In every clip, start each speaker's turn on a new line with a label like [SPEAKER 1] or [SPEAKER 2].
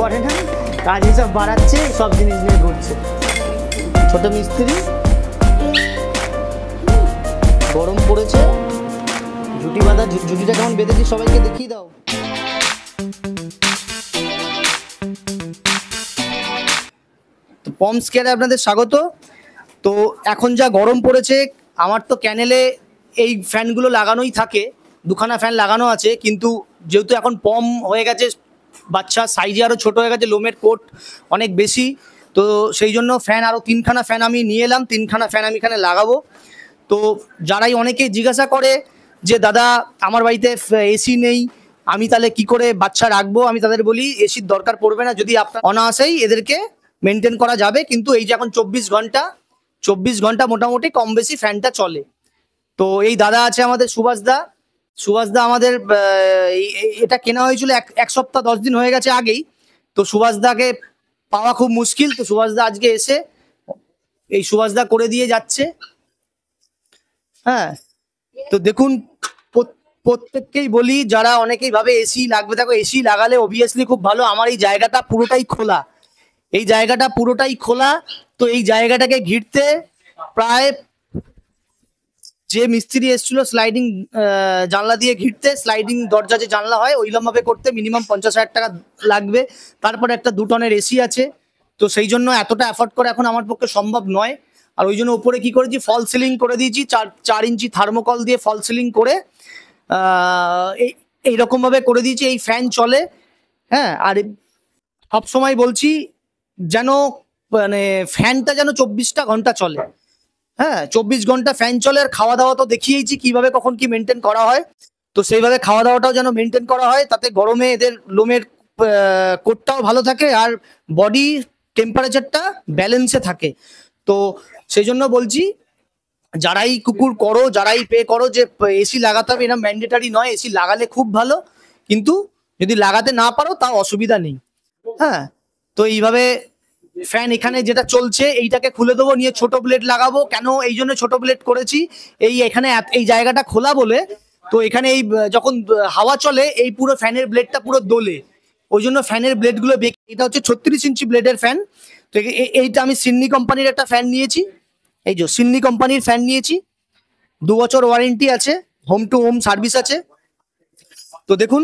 [SPEAKER 1] করে না, কাজ হিসাব বাড়াচ্ছে, সব জিনিস নিয়ে ঘুরছে। ছোট মিস্ত্রি, গরম পড়েছে, ঝুটি বাঁধা, ঝুটিটা কেমন বেঁধেছি সবাইকে দেখিয়ে দাও। তো পমস কেয়ারে আপনাদের স্বাগত। তো এখন যা গরম পড়েছে, আমার তো ক্যানেলে এই ফ্যানগুলো লাগানোই থাকে, দুখানা ফ্যান লাগানো আছে, কিন্তু যেহেতু এখন পম হয়ে গেছে, বাচ্চা সাইজে আরও ছোট হয়ে গেছে, লোমের কোট অনেক বেশি, তো সেই জন্য ফ্যান আরও 3খানা ফ্যান আমি নিয়ে এলাম, 3খানা ফ্যান আমি এখানে লাগাবো। তো যারাই অনেকেই জিজ্ঞাসা করে যে দাদা আমার বাড়িতে এসি নেই, আমি তাহলে কি করে বাচ্চা রাখবো, আমি তাদের বলি এসির দরকার পড়বে না, যদি আপনার অনায়াসেই এদেরকে মেনটেন করা যাবে। কিন্তু এই যে এখন 24 ঘন্টা মোটামুটি কম বেশি ফ্যানটা চলে। তো এই দাদা আছে আমাদের সুভাষদা আমাদের এটা কেনা হয়েছিল এক সপ্তাহ 10 দিন হয়ে গেছে আগেই। তো সুভাষদাকে পাওয়া খুব মুশকিল, তো সুভাষদা আজকে এসে এই সুভাষদা করে দিয়ে যাচ্ছে। হ্যাঁ, তো দেখুন প্রত্যেককেই বলি, যারা অনেকেই ভাবে এসি লাগবে, দেখো এসি লাগালে অবভিয়াসলি খুব ভালো। আমার এই জায়গাটা পুরোটাই খোলা, তো এই জায়গাটাকে ঘিরতে প্রায়, যে মিস্ত্রি এসেছিল স্লাইডিং জানলা দিয়ে ঘিরতে, স্লাইডিং দরজা যে জানলা হয় ওইরকম ভাবে করতে মিনিমাম 50,000 টাকা লাগবে। তারপরে একটা 2 টনের এসি আছে, তো সেই জন্য এতটা অ্যাফোর্ড করে এখন আমার পক্ষে সম্ভব নয়। আর ওই জন্য উপরে কি করেছি, ফল সিলিং করে দিয়েছি, 4 ইঞ্চি থার্মোকল দিয়ে ফল সিলিং করে এইরকম ভাবে করে দিয়েছি, এই ফ্যান চলে। হ্যাঁ, আর সবসময় বলছি যেন মানে ফ্যানটা যেন 24টা ঘন্টা চলে। হ্যাঁ, 24 ঘন্টা ফ্যান চলে। আর খাওয়া দাওয়া তো দেখিয়েছি কিভাবে কখন কি মেনটেন করা হয়, তো সেইভাবে খাওয়া দাওয়াটাও যেন মেনটেন করা হয়, তাতে গরমে এদের লোমের কোটটাও ভালো থাকে আর বডি টেম্পারেচারটা ব্যালেন্সে থাকে। তো সেই জন্য বলছি, যারাই কুকুর করো, যারাই পে করো যে এসি লাগাতে হবে, এটা ম্যান্ডেটারি নয়। এসি লাগালে খুব ভালো, কিন্তু যদি লাগাতে না পারো তাও অসুবিধা নেই। হ্যাঁ, তো এইভাবে ফ্যান এখানে যেটা চলছে এইটাকে খুলে দেবো, নিয়ে ছোট ব্লেড লাগাবো। কেন এই জন্য ছোট ব্লেড করেছি, এখানে এই জায়গাটা খোলা বলে, তো এখানে এই যখন হাওয়া চলে এই পুরো ফ্যানের ব্লেডটা পুরো দোলে, ওই জন্য ফ্যানের ব্লেডগুলো এটা হচ্ছে 36 ইঞ্চি ব্লেডের ফ্যান। তো এইটা আমি সিডনি কোম্পানির একটা ফ্যান নিয়েছি, এই যে সিডনি কোম্পানির ফ্যান নিয়েছি, 2 বছর ওয়ারেন্টি আছে, হোম টু হোম সার্ভিস আছে। তো দেখুন,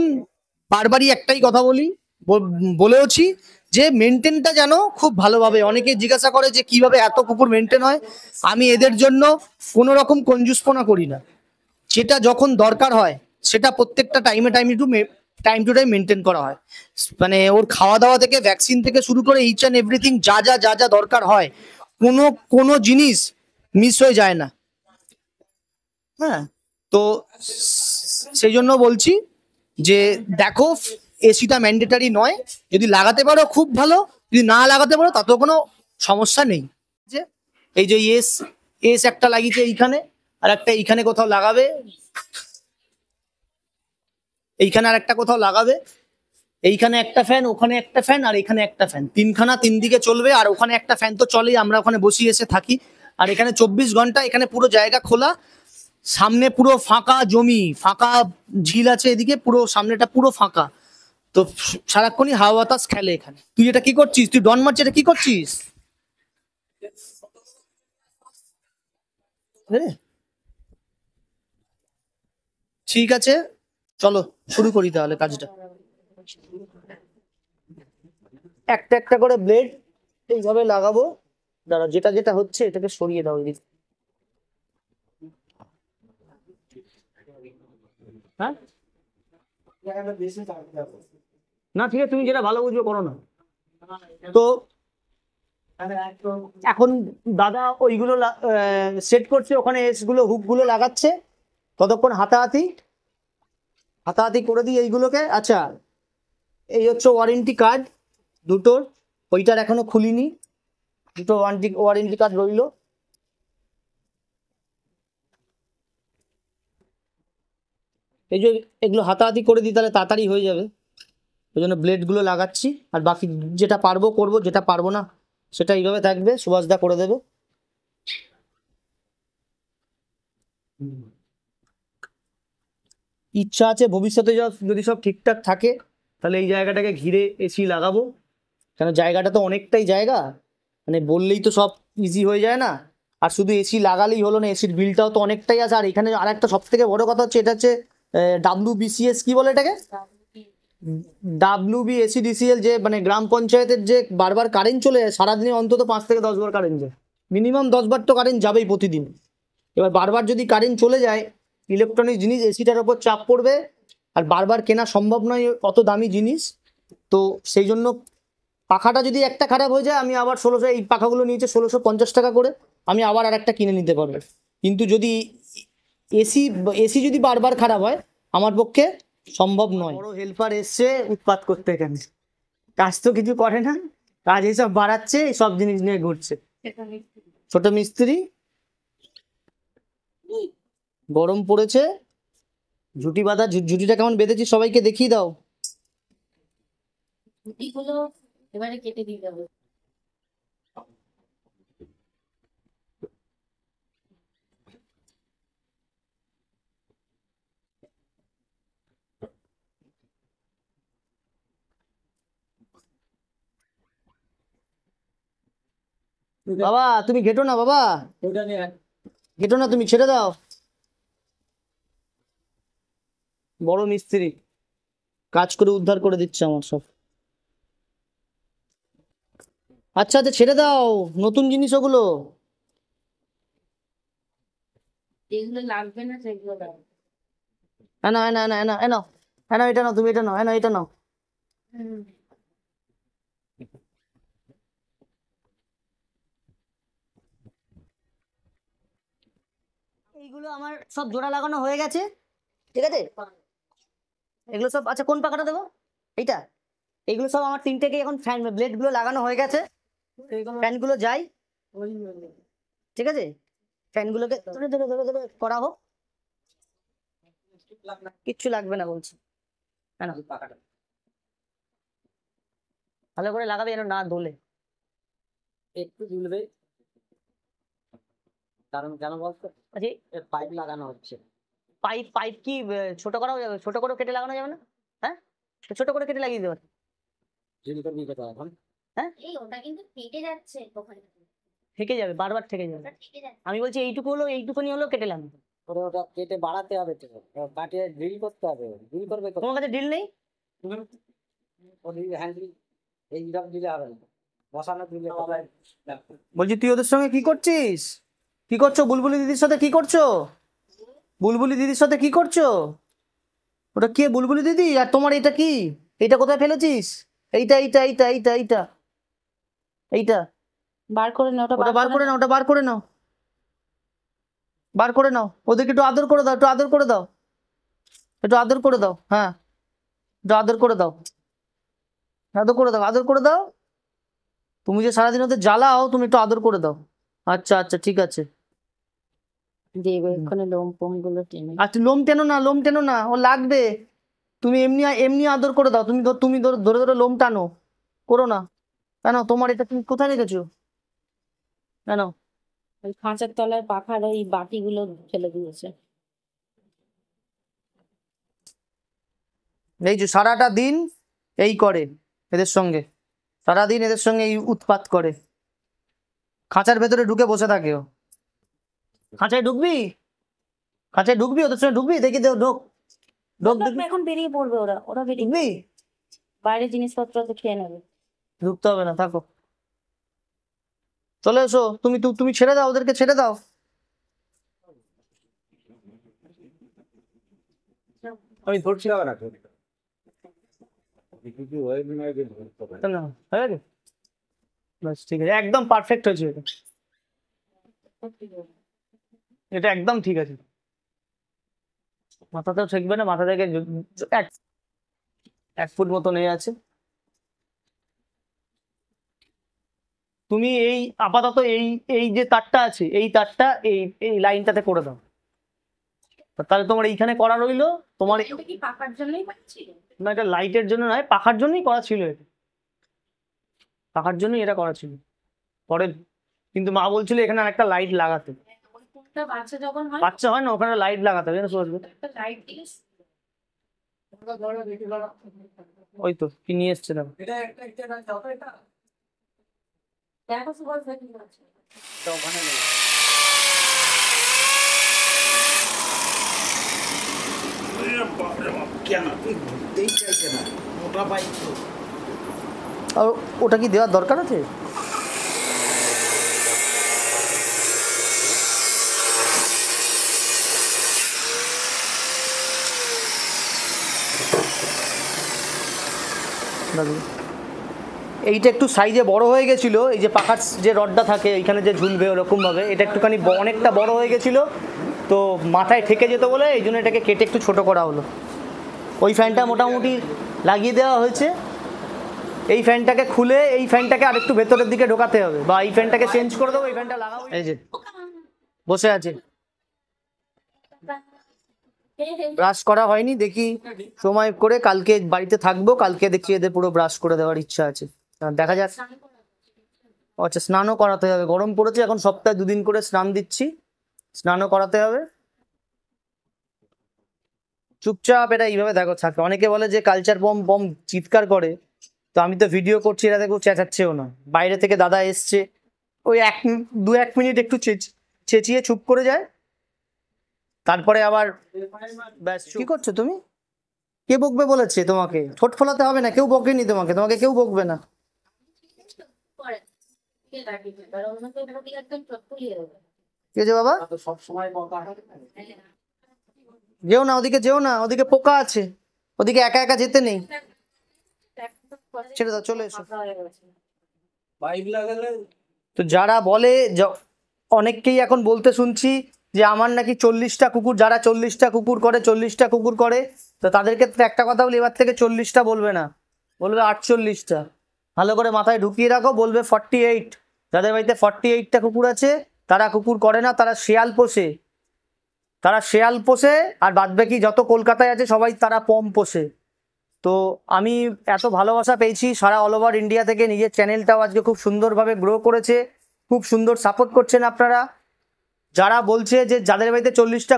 [SPEAKER 1] বারবারই একটাই কথা বলেওছি যে মেনটেনটা যেন খুব ভালোভাবে। অনেকে জিজ্ঞাসা করে যে কিভাবে এত কুকুর মেনটেন হয়। আমি এদের জন্য কোনো রকম কঞ্জুসপনা করি না, যেটা যখন দরকার হয় সেটা প্রত্যেকটা টাইম টু টাইম মেনটেন করা হয়। মানে ওর খাওয়া দাওয়া থেকে ভ্যাকসিন থেকে শুরু করে ইচ অ্যান্ড এভরিথিং, যা দরকার হয়, কোনো জিনিস মিস হয়ে যায় না। হ্যাঁ, তো সেই জন্য বলছি যে দেখো, এসিটা ম্যান্ডেটারি নয়, যদি লাগাতে পারো খুব ভালো, যদি না লাগাতে পারো তাতেও কোনো সমস্যা নেই। যে এই যে এস একটা লাগিয়েছে এইখানে, আর একটা এইখানে কোথাও লাগাবে, এইখানে আর একটা কোথাও লাগাবে, এইখানে একটা ফ্যান, ওখানে একটা ফ্যান, আর এখানে একটা ফ্যান, 3খানা 3 দিকে চলবে। আর ওখানে একটা ফ্যান তো চলেই, আমরা ওখানে বসিয়ে এসে থাকি। আর এখানে 24 ঘন্টা, এখানে পুরো জায়গা খোলা, সামনে পুরো ফাঁকা জমি, ফাঁকা ঝিল আছে এদিকে, পুরো সামনেটা পুরো ফাঁকা, তো সারাক্ষণই হাওয়া বাতাস খেলে এখানে। তুই এটা কি করছিস? তুই ডন মারছিস, এটা কি করছিস? ঠিক আছে, চলো শুরু করি তাহলে কাজটা। একটা একটা করে ব্লেড এইভাবে লাগাবো। দাঁড়া, যেটা হচ্ছে এটাকে সরিয়ে দাও এদিকে। হ্যাঁ, না ঠিক আছে, তুমি যেটা ভালো বুঝবে করো না। তো এখন দাদা ওইগুলো সেট করছে, ওখানে এসগুলো হুকগুলো লাগাচ্ছে, ততক্ষণ হাতাহাতি করে দিই এইগুলোকে। আচ্ছা, এই হচ্ছে ওয়ারেন্টি কার্ড দুটোর, ওইটার এখনো খুলিনি, দুটো ওয়ারেন্টি কার্ড রইল। এই যে এগুলো হাতাহাতি করে দিই, তাহলে তাড়াতাড়ি হয়ে যাবে, ওই জন্য ব্লেডগুলো লাগাচ্ছি। আর বাকি যেটা পারবো করবো, যেটা পারবো না সেটা এইভাবে থাকবে, সুভাষদা করে দেবে। ইচ্ছা আছে ভবিষ্যতে যদি সব ঠিকঠাক থাকে তাহলে এই জায়গাটাকে ঘিরে এসি লাগাবো। কেন জায়গাটা তো অনেকটাই জায়গা, মানে বললেই তো সব ইজি হয়ে যায় না। আর শুধু এসি লাগালেই হলো না, এসির বিলটাও তো অনেকটাই আছে। আর এখানে আর একটা সব থেকে বড় কথা হচ্ছে, এটা হচ্ছে WBCS, কি বলে এটাকে, WBSEDCL, যে মানে গ্রাম পঞ্চায়েতের যে বারবার কারেন্ট চলে যায় সারাদিনে, অন্তত 5 থেকে 10 বার কারেন্ট যায়, মিনিমাম 10 বার তো কারেন্ট যাবেই প্রতিদিন। এবার বারবার যদি কারেন্ট চলে যায়, ইলেকট্রনিক জিনিস, এসিটার ওপর চাপ পড়বে, আর বারবার কেনা সম্ভব নয় অত দামি জিনিস। তো সেই জন্য পাখাটা যদি একটা খারাপ হয়ে যায়, আমি আবার 1600, এই পাখাগুলো নিয়েছে 1650 টাকা করে, আমি আবার আর একটা কিনে নিতে পারবো। কিন্তু যদি এসি এসি যদি বারবার খারাপ হয়, আমার পক্ষে সম্ভব নয়। বড় হেল্পার এসছে উৎপাত করতে, এখানে কাজ তো কিছু করে না, কাজ এইসব বাড়াচ্ছে, সব জিনিস নিয়ে ঘুরছে। ছোট মিস্ত্রি, গরম পড়েছে, ঝুটি বাঁধা, ঝুটিটা কেমন বেঁধেছি সবাইকে দেখিয়ে দাও।
[SPEAKER 2] ঝুটিগুলো এবারে কেটে দিতে হবে।
[SPEAKER 1] বাবা তুমি ঘেটো না, বাবা ঘেটো না, তুমি ছেড়ে দাও। বড় মিস্ত্রি কাজ করে উদ্ধার করে দিচ্ছে আমার সব। আচ্ছা আচ্ছা ছেড়ে দাও, নতুন জিনিস ওগুলো।
[SPEAKER 2] যেগুলো লাগবে না সেগুলো লাগবে।
[SPEAKER 1] এনা এনা এনা এনা এনা এনা, এটা নাও, তুমি এটা নাও, এনা এটা নাও। এইগুলো আমার সব জোড়া লাগানো হয়ে গেছে, ঠিক আছে। এগুলো সব, আচ্ছা কোন পাখাটা দেবো, এইটা। এগুলো সব আমার 3টেকে এখন ফ্যান ব্লেড গুলো লাগানো হয়ে গেছে, ফ্যানগুলো যাই, ঠিক আছে। ফ্যানগুলোকে ধরে ধরে ধরে ধরে করা হোক, কিচ্ছু লাগবে না বলছি। হ্যাঁ, ভালো করে লাগাবে যেন না দোলে।
[SPEAKER 3] একটু ঝুলবে, কারণ কেন বলতো,
[SPEAKER 1] আচ্ছা
[SPEAKER 3] পাইপ লাগানো হচ্ছে।
[SPEAKER 1] পাইপ পাইপ কি ছোট করাও যাবে, ছোট করে কেটে লাগানো যাবে না? হ্যাঁ, তো ছোট করে কেটে লাগিয়ে দেবে।
[SPEAKER 3] ঝুলি করবি কোথাও এখন?
[SPEAKER 1] হ্যাঁ,
[SPEAKER 2] এই ওটা কিন্তু ফেটে যাচ্ছে ওখানে,
[SPEAKER 1] থেকে যাবে, বারবার থেকে যাবে।
[SPEAKER 2] ওটা ফেটে যাচ্ছে।
[SPEAKER 1] আমি বলছি এইটুকু হলো, এইটুকুনি হলো কেটে লাগানো।
[SPEAKER 3] ওটা ওটা কেটে বাড়াতে হবে তো, কাটিয়ে ড্রিল করতে হবে। ড্রিল করবে
[SPEAKER 1] তোমার কাছে ড্রিল নেই?
[SPEAKER 3] হ্যান্ডেল এইরকম দিলে হবে না, বসানো দিলে হবে।
[SPEAKER 1] বলছি তুই ওদের সঙ্গে কি করছিস, কি করছো, বুলবুলি দিদির সাথে কি করছো, বুলবুলি দিদির সাথে কি করছো? ওটা কে, বুলবুলি দিদি? আর তোমার এটা কি, এইটা কোথায় ফেলেছিস? এইটা এইটা এইটা এইটা এইটা এইটা
[SPEAKER 2] বার করে নাও,
[SPEAKER 1] ওটা বার করে নাও, ওটা বার করে নাও, বার করে নাও। ওদেরকে একটু আদর করে দাও, একটু আদর করে দাও, একটু আদর করে দাও। হ্যাঁ, একটু আদর করে দাও, আদর করে দাও, আদর করে দাও। তুমি যে সারাদিন ওদের জ্বালাও, তুমি একটু আদর করে দাও। আচ্ছা আচ্ছা ঠিক আছে।
[SPEAKER 2] দেবে এখানে লোম ফোম গুলো টেনে।
[SPEAKER 1] আচ্ছা লোম টেনো না, লোম টেনো না, ও লাগবে। তুমি এমনি এমনি আদর করে দাও, তুমি তুমি ধরে ধরে লোম টানো, করো না। কেন, তোমার এটা তুমি কোথায় রেখেছো? কেন?
[SPEAKER 2] ওই খাঁচার তলায় পাখার ওই বাটিগুলো ফেলে দিয়েছে।
[SPEAKER 1] এই যে সারাটা দিন এই করে এদের সঙ্গে, সারাদিন এদের সঙ্গে এই উৎপাত করে, খাঁচার ভেতরে ঢুকে বসে থাকে ও। খাঁচায় ঢুকবি, খাঁচায় ঢুকবি, ওদের সঙ্গে ঢুকবি, দেখি ঢোক ঢোক দেখবি।
[SPEAKER 2] এখন বেরিয়ে পড়বে ওরা, ওরা বেরিয়ে
[SPEAKER 1] ঢুকবি?
[SPEAKER 2] বাইরে জিনিসপত্র তো খেয়ে নেবে।
[SPEAKER 1] ঢুকতে হবে না, থাকো, চলে এসো। তুমি তুমি ছেড়ে দাও, ওদেরকে ছেড়ে দাও।
[SPEAKER 3] আমি ধরছিলাম না,
[SPEAKER 1] না, হয়ে গেছে, বাস ঠিক আছে, একদম পারফেক্ট হয়েছে এটা, এটা একদম ঠিক আছে। মাথাতেও ঠেকবে না, মাথা থেকে এক 1 ফুট মতো নিয়ে আছে। তুমি এই আপাতত এই এই যে তারটা আছে, এই তারটা এই এই লাইনটাতে করে দাও, তাহলে তোমার এইখানে করা রইলো। তোমার
[SPEAKER 2] এটা কি পাখার জন্যই পাচ্ছি?
[SPEAKER 1] না, এটা লাইটের জন্য নয়, পাখার জন্যই করা ছিল, এটা পাখার জন্যই এটা করা ছিল পরে। কিন্তু মা বলছিল এখানে আরেকটা লাইট লাগাতে,
[SPEAKER 2] ওই কোনটা বাচ্চা যখন হয়
[SPEAKER 1] বাচ্চা হয় না, ওখানে লাইট লাগাতে হবে, জানো সুভাষ?
[SPEAKER 2] একটা লাইট দিলে
[SPEAKER 1] ওই তো কি নিয়ে এসছে, দেখো।
[SPEAKER 3] এটা একটা
[SPEAKER 2] দেখো সুভাষ ভাই কি করছে।
[SPEAKER 3] তো ওখানে নেই।
[SPEAKER 1] কেন তুই ঘুরতেই চাইছে না, মোটা পাইপ তো। আর ওটা কি দেওয়ার দরকার আছে? এইটা একটু সাইজে বড় হয়ে গেছিল, এই যে পাখার যে রডটা থাকে এইখানে যে ঝুলবে ওরকম ভাবে, এটা একটুখানি অনেকটা বড় হয়ে গেছিল, তো মাথায় ঠেকে যেত বলে এই জন্য এটাকে কেটে একটু ছোট করা হলো। ওই ফ্যানটা মোটামুটি লাগিয়ে দেওয়া হয়েছে। এই ফ্যানটাকে খুলে এই ফ্যানটাকে আরেকটু ভেতরের দিকে ঢোকাতে হবে, বা এই ফ্যানটাকে চেঞ্জ করে দেবো, এই ফ্যানটা লাগাবো। এই যে বসে আছে, ব্রাশ করা হয়নি, দেখি সময় করে কালকে বাড়িতে থাকবো, কালকে দেখছি এদের পুরো ব্রাশ করে দেওয়ার ইচ্ছা আছে, দেখা যাক। আচ্ছা, স্নানও করাতে হবে, গরম পড়েছে এখন, সপ্তাহে 2 দিন করে স্নান দিচ্ছি, স্নানও করাতে হবে। চুপচাপ এটা এইভাবে দেখো থাকে। অনেকে বলে যে কালচার বম বম চিৎকার করে, তো আমি তো ভিডিও করছি, এরা দেখো চেঁচাচ্ছেও না। বাইরে থেকে দাদা এসছে, ওই 1 মিনিট একটু চেঁচিয়ে চুপ করে যায়, তারপরে আবার ব্যাস। কি করছো তুমি? কে বকবে বলেছে তোমাকে? ঠোঁট ফোলাতে হবে না, কেউ বকেনি তোমাকে, তোমাকে কেউ বকবে না। কে যে বাবা?
[SPEAKER 3] সব সময় বকা হয় না।
[SPEAKER 1] যেও না ওদিকে, যেও না, ওদিকে পোকা আছে, ওদিকে একা একা যেতে নেই, ছেড়ে দাও, চলে এসো।
[SPEAKER 3] পাইপ লাগালে
[SPEAKER 1] তো যারা বলে, অনেককেই এখন বলতে শুনছি যে আমার নাকি 40টা কুকুর, যারা 40টা কুকুর করে, 40টা কুকুর করে, তো তাদের ক্ষেত্রে একটা কথা বলি, এবার থেকে 40টা বলবে না, বলবে 48টা। ভালো করে মাথায় ঢুকিয়ে রাখো, বলবে 48। যাদের বাড়িতে 48টা কুকুর আছে তারা কুকুর করে না, তারা শেয়াল পোষে, তারা শেয়াল পোষে, আর বাদবাকি যত কলকাতায় আছে সবাই তারা পম পোষে। তো আমি এত ভালোবাসা পেয়েছি সারা অল ওভার ইন্ডিয়া থেকে, নিজের চ্যানেলটাও আজকে খুব সুন্দরভাবে গ্রো করেছে, খুব সুন্দর সাপোর্ট করছেন আপনারা। যারা বলছে যে যাদের বাড়িতে 40টা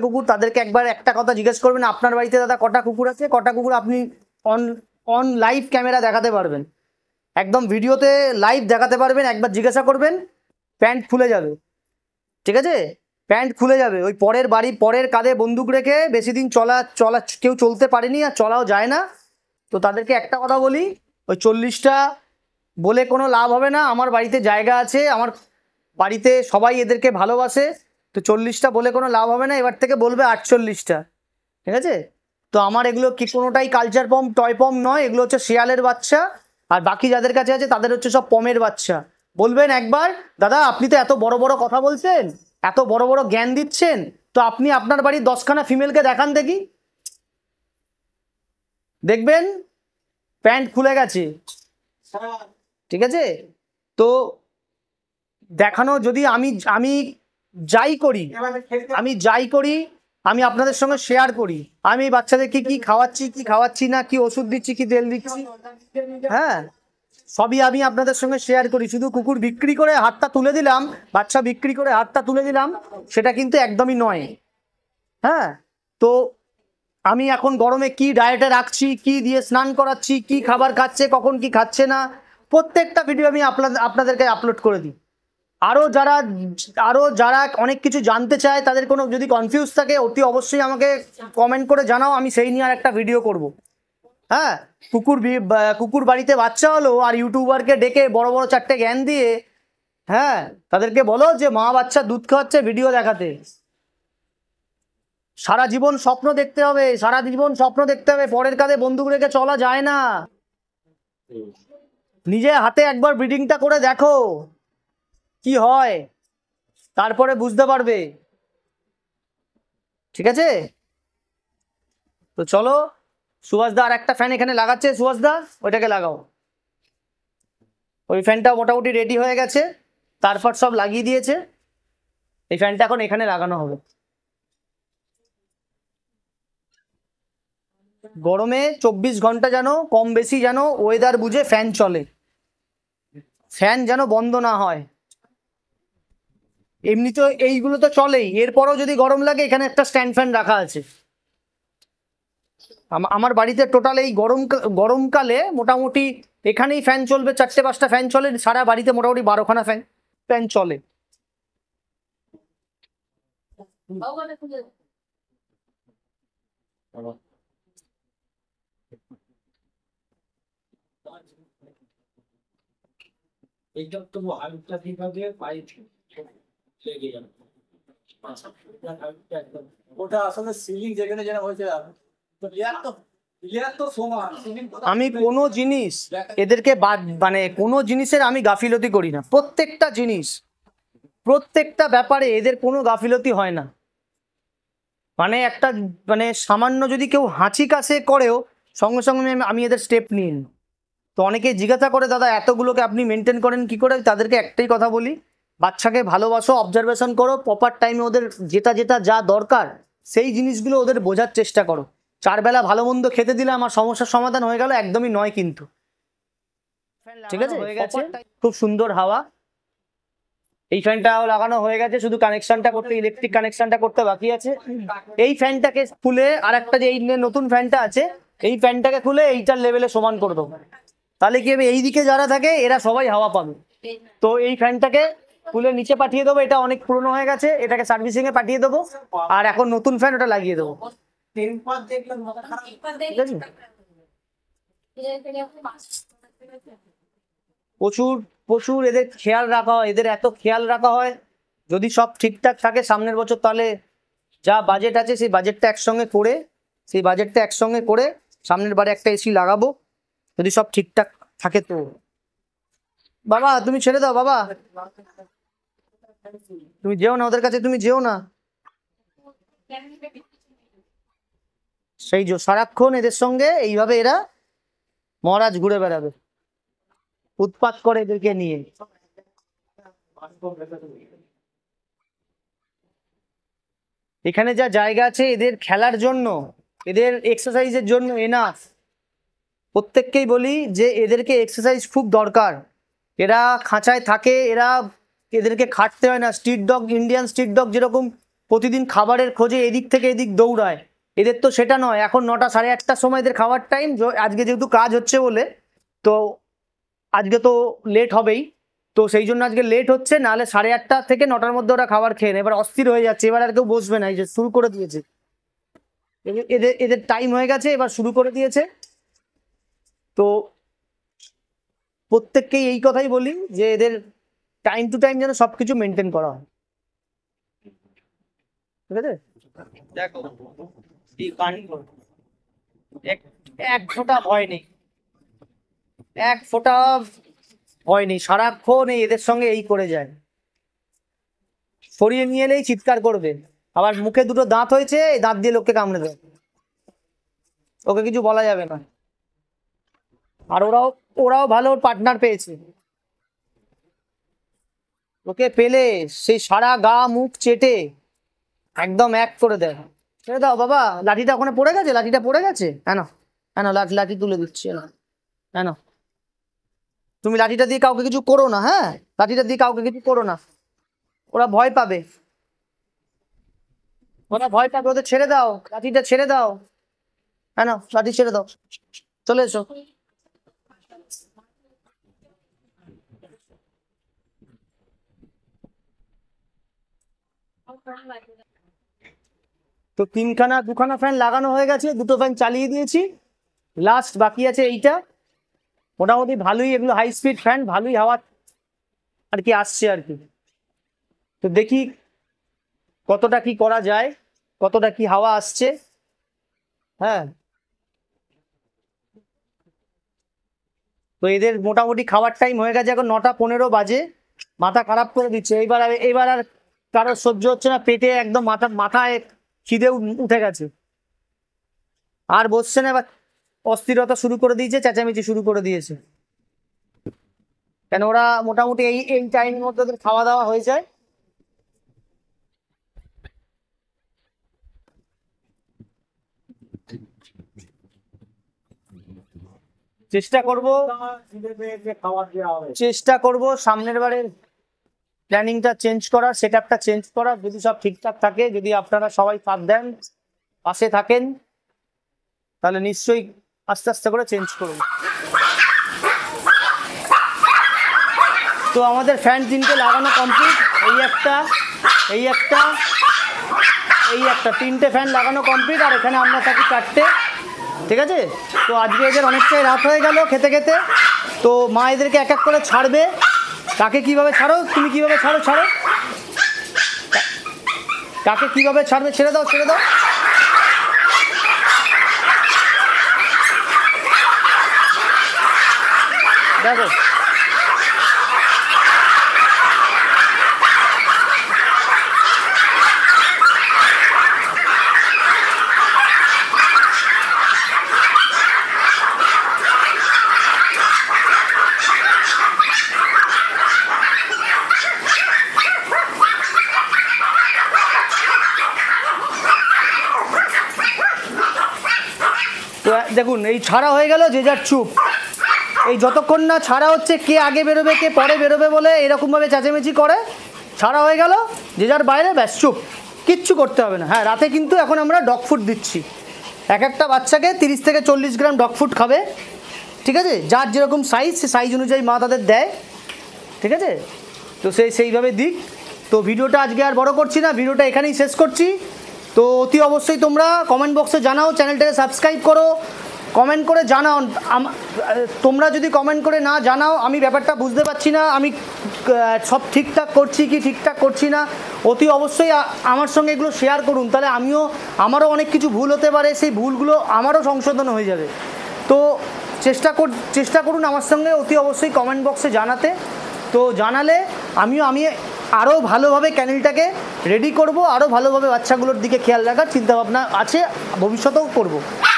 [SPEAKER 1] কুকুর, তাদেরকে একবার একটা কথা জিজ্ঞেস করবেন, আপনার বাড়িতে দাদা কটা কুকুর আছে, কটা কুকুর আপনি অন লাইভ ক্যামেরা দেখাতে পারবেন, একদম ভিডিওতে লাইভ দেখাতে পারবেন, একবার জিজ্ঞাসা করবেন, প্যান্ট খুলে যাবে, ঠিক আছে? প্যান্ট খুলে যাবে। ওই পরের বাড়ি, পরের কাঁধে বন্দুক রেখে বেশি দিন চলা কেউ চলতে পারেনি, আর চলাও যায় না। তো তাদেরকে একটা কথা বলি, ওই 40টা বলে কোনো লাভ হবে না। আমার বাড়িতে জায়গা আছে, আমার বাড়িতে সবাই এদেরকে ভালোবাসে, তো 40টা বলে কোনো লাভ হবে না, এবার থেকে বলবে 48টা, ঠিক আছে? তো আমার এগুলো কি কোনোটাই কালচার পম, টয় পম নয়, এগুলো হচ্ছে শেয়ালের বাচ্চা, আর বাকি যাদের কাছে আছে তাদের হচ্ছে সব পমের বাচ্চা। বলবেন একবার, দাদা আপনি তো এত বড় বড় কথা বলছেন, এত বড় বড় জ্ঞান দিচ্ছেন, তো আপনি আপনার বাড়ির 10খানা ফিমেলকে দেখান দেখি, দেখবেন প্যান্ট খুলে গেছে, ঠিক আছে? তো দেখানো, যদি আমি যাই করি, আমি আপনাদের সঙ্গে শেয়ার করি, আমি বাচ্চাদেরকে কি খাওয়াচ্ছি না, কি ওষুধ দিচ্ছি, কি তেল দিচ্ছি, হ্যাঁ সবই আমি আপনাদের সঙ্গে শেয়ার করি। শুধু কুকুর বিক্রি করে হাতটা তুলে দিলাম, বাচ্চা বিক্রি করে হাতটা তুলে দিলাম, সেটা কিন্তু একদমই নয়। হ্যাঁ, তো আমি এখন গরমে কি ডায়েটে রাখছি, কি দিয়ে স্নান করাচ্ছি, কি খাবার খাচ্ছে, কখন কি খাচ্ছে না, প্রত্যেকটা ভিডিও আমি আপনাদেরকে আপলোড করে দিই। আরও যারা অনেক কিছু জানতে চায়, তাদের কোনো যদি কনফিউজ থাকে অতি অবশ্যই আমাকে কমেন্ট করে জানাও, আমি সেই নিয়ে আর একটা ভিডিও করব। হ্যাঁ, কুকুর বাড়িতে বাচ্চা হলো আর ইউটিউবারকে ডেকে বড় বড় 4টে জ্ঞান দিয়ে, হ্যাঁ তাদেরকে বলো যে মা বাচ্চা দুধ খাওয়াচ্ছে, ভিডিও দেখাতে। সারা জীবন স্বপ্ন দেখতে হবে, সারা জীবন স্বপ্ন দেখতে হবে, পরের কাঁধে বন্দুক রেখে চলা যায় না। নিজে হাতে একবার ব্রিডিংটা করে দেখো কি হয়, তারপরে বুঝতে পারবে, ঠিক আছে? তো চলো, সুভাষদা আর একটা ফ্যান এখানে লাগাচ্ছে, সুভাষদা ওইটাকে লাগাও। ওই ফ্যানটা মোটামুটি রেডি হয়ে গেছে, তারপর সব লাগিয়ে দিয়েছে, এই ফ্যানটা এখন এখানে লাগানো হবে। গরমে 24 ঘন্টা যেন কম বেশি যেন ওয়েদার বুঝে ফ্যান চলে, ফ্যান যেন বন্ধ না হয়। এমনি তো এইগুলো তো চলেই, এরপরও যদি গরম লাগে এখানে একটা স্ট্যান্ড ফ্যান রাখা আছে, আমার বাড়িতে টোটাল এই গরমকালে মোটামুটি এখানেই ফ্যান চলবে, 4-5টা ফ্যান চলে, সারা বাড়িতে মোটামুটি 12খানা ফ্যান ফ্যান চলে।
[SPEAKER 3] এইটা তো হালকা কিভাবে পাইপ লেগে যাবে, ওটা আসলে সিলিং যেখানে যেন হয়েছে তো লেয়ার তো সমান সিলিং।
[SPEAKER 1] আমি কোনো জিনিস এদেরকে মানে কোনো জিনিসের আমি গাফিলতি করি না, প্রত্যেকটা ব্যাপারে এদের কোনো গাফিলতি হয় না। মানে একটা মানে সামান্য যদি কেউ হাঁচি কাশে করেও সঙ্গে সঙ্গে আমি এদের স্টেপ নিই। তো অনেকে জিজ্ঞাসা করে দাদা এতগুলোকে আপনি মেনটেন করেন কি করে? তাদেরকে একটাই কথা বলি, বাচ্চাকে ভালোবাসো, অবজারভেশন করো, প্রপার টাইমে ওদের যেটা যা দরকার সেই জিনিসগুলো ওদের বোঝার চেষ্টা করো। 4 বেলা ভালো মন্দ খেতে দিলে আমার সমস্যার সমাধান হয়ে গেল, একদমই নয় কিন্তু। ঠিক আছে, হয়ে গেছে, খুব সুন্দর হাওয়া। এই ফ্যানটাও লাগানো হয়ে গেছে, শুধু কানেকশনটা করতে, ইলেকট্রিক কানেকশনটা করতে বাকি আছে। এই ফ্যানটাকে খুলে আর একটা যে এই নতুন ফ্যানটা আছে এই ফ্যানটাকে খুলে এইটার লেভেলে সমান করে দেবো, তাহলে কি হবে, এইদিকে যারা থাকে এরা সবাই হাওয়া পাবে। তো এই ফ্যানটাকে খুলে নিচে পাঠিয়ে দেবো, এটা অনেক পুরনো হয়ে গেছে, এটাকে সার্ভিসিং এ পাঠিয়ে দেবো, আর এখন নতুন ফ্যান ওটা লাগিয়ে দেবো। প্রচুর প্রচুর এদের খেয়াল রাখা হয়, এদের এত খেয়াল রাখা হয়, যদি সব ঠিকঠাক থাকে সামনের বছর তাহলে যা বাজেট আছে সেই বাজেটটা একসঙ্গে করে সামনের বারে একটা এসি লাগাবো, যদি সব ঠিকঠাক থাকে। তো বাবা তুমি ছেড়ে দাও, বাবা তুমি যেও না ওদের কাছে, তুমি যেও না। সেই যে সারাক্ষণ এদের সঙ্গে এইভাবে এরা মহারাজ ঘুরে বেড়াবে, উৎপাত করে এদেরকে নিয়ে। এখানে যা জায়গা আছে এদের খেলার জন্য, এদের এক্সারসাইজের জন্য এনাফ। প্রত্যেককেই বলি যে এদেরকে এক্সারসাইজ খুব দরকার। এরা খাঁচায় থাকে, এদেরকে খাটতে হয় না। ইন্ডিয়ান স্ট্রিট ডগ যেরকম প্রতিদিন খাবারের খোঁজে এদিক থেকে এদিক দৌড়ায়, এদের তো সেটা নয়। এখন 9টা 8:30টার সময় এদের খাওয়ার টাইম। আজকে যেহেতু কাজ হচ্ছে বলে, তো আজকে তো লেট হবেই, তো সেই জন্য আজকে লেট হচ্ছে, নাহলে 8:30 থেকে 9টার মধ্যে ওরা খাবার খেয়ে নেয়। এবার অস্থির হয়ে যাচ্ছে, এবার আর কেউ বসবে না, এই যে শুরু করে দিয়েছে, এদের টাইম হয়ে গেছে, এবার শুরু করে দিয়েছে। তো প্রত্যেককেই এই কথাই বলি যে এদের টাইম টু টাইম যেন সবকিছু মেনটেন করা হয়। ঠিক আছে, দেখো এক ফোঁটা ভয় নেই, সারাক্ষণ এদের সঙ্গে এই করে যায়। সরিয়ে নিয়ে এলেই চিৎকার করবে, আবার মুখে 2টো দাঁত হয়েছে, এই দাঁত দিয়ে লোককে কামড়ে দেয়, ওকে কিছু বলা যাবে না। আর ওরাও ভালো পার্টনার পেয়েছে, ওকে পেলে সেই সারা গা মুখ চেটে একদম এক করে দেয়। ছেড়ে দাও বাবা, লাঠিটা ওখানে পড়ে গেছে, হ্যাঁ লাঠি তুলে দিচ্ছি, হ্যাঁ তুমি লাঠিটা দিয়ে কাউকে কিছু করো না, হ্যাঁ লাঠিটা দিয়ে কাউকে কিছু করো না, ওরা ভয় পাবে, ওদের ছেড়ে দাও, লাঠিটা ছেড়ে দাও, হ্যাঁ লাঠি ছেড়ে দাও, চলে এসো। তো 2খানা ফ্যান লাগানো হয়ে গেছে, 2টো ফ্যান চালিয়ে দিয়েছি, লাস্ট বাকি আছে এইটা। মোটামুটি ভালোই, এগুলো হাই স্পিড ফ্যান, ভালোই হাওয়া আর কি আসছে আর কি। তো দেখি কতটা কি করা যায়, কতটা কি হাওয়া আসছে। হ্যাঁ, তো এদের মোটামুটি খাওয়ার টাইম হয়ে গেছে, এখন 9টা 15 বাজে, মাথা খারাপ করে দিচ্ছে। এইবার আর কারোর সহ্য হচ্ছে না, পেটে একদম মাথায় খিদে উঠে গেছে, আর বসছে না, এবার অস্থিরতা শুরু করে দিয়েছে, চেঁচামেচি শুরু করে দিয়েছে। কেন ওরা মোটামুটি এই টাইমের মধ্যে ওদের খাওয়া দাওয়া হয়ে যায়। চেষ্টা করব সামনের বারের প্ল্যানিংটা চেঞ্জ করার, সেটআপটা চেঞ্জ করার, যদি সব ঠিকঠাক থাকে, যদি আপনারা সবাই সাথ দেন, পাশে থাকেন, তাহলে নিশ্চয়ই আস্তে আস্তে করে চেঞ্জ করুন। তো আমাদের ফ্যান 3টে লাগানো কমপ্লিট। এই একটা, এই একটা, এই একটা, 3টে ফ্যান লাগানো কমপ্লিট। আর এখানে আমরা থাকি 4টে, ঠিক আছে। তো আজকে এদের অনেকটাই রাত হয়ে গেল খেতে খেতে। তো মা এদেরকে এক এক করে ছাড়বে। কাকে কিভাবে ছাড়ো, তুমি কিভাবে ছাড়ো, ছাড়ো। কাকে কিভাবে ছাড়বে, ছেড়ে দাও, ছেড়ে দাও। দেখো তো দেখুন এই ছাড়া হয়ে গেল, যে যার চুপ। এই যতক্ষণ না ছাড়া হচ্ছে, কে আগে বেরোবে কে পরে বেরোবে বলে এরকমভাবে চেঁচামেচি করে, ছাড়া হয়ে গেল, যে যার বাইরে, ব্যাস চুপ, কিচ্ছু করতে হবে না। হ্যাঁ, রাতে কিন্তু এখন আমরা ডগ ফুড দিচ্ছি। এক একটা বাচ্চাকে 30 থেকে 40 গ্রাম ডগ ফুড খাবে, ঠিক আছে। যার যেরকম সাইজ, সে সাইজ অনুযায়ী মা তাদের দেয়, ঠিক আছে। তো সেইভাবে দিক। তো ভিডিওটা আজকে আর বড় করছি না, ভিডিওটা এখানেই শেষ করছি। তো অতি অবশ্যই তোমরা কমেন্ট বক্সে জানাও, চ্যানেলটাকে সাবস্ক্রাইব করো, কমেন্ট করে জানাও। তোমরা যদি কমেন্ট করে না জানাও, আমি ব্যাপারটা বুঝতে পারছি না আমি সব ঠিকঠাক করছি কি ঠিকঠাক করছি না। অতি অবশ্যই আমার সঙ্গে এগুলো শেয়ার করুন, তাহলে আমারও অনেক কিছু ভুল হতে পারে, সেই ভুলগুলো আমারও সংশোধন হয়ে যাবে। তো চেষ্টা করুন আমার সঙ্গে অতি অবশ্যই কমেন্ট বক্সে জানাতে। তো জানালে আমি আরও ভালোভাবে চ্যানেলটাকে রেডি করব, আরও ভালোভাবে বাচ্চাগুলোর দিকে খেয়াল রাখার চিন্তাভাবনা আছে, ভবিষ্যতেও করব।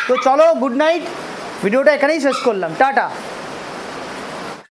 [SPEAKER 1] তো চলো, গুড নাইট, ভিডিওটা এখানেই শেষ করলাম, টাটা।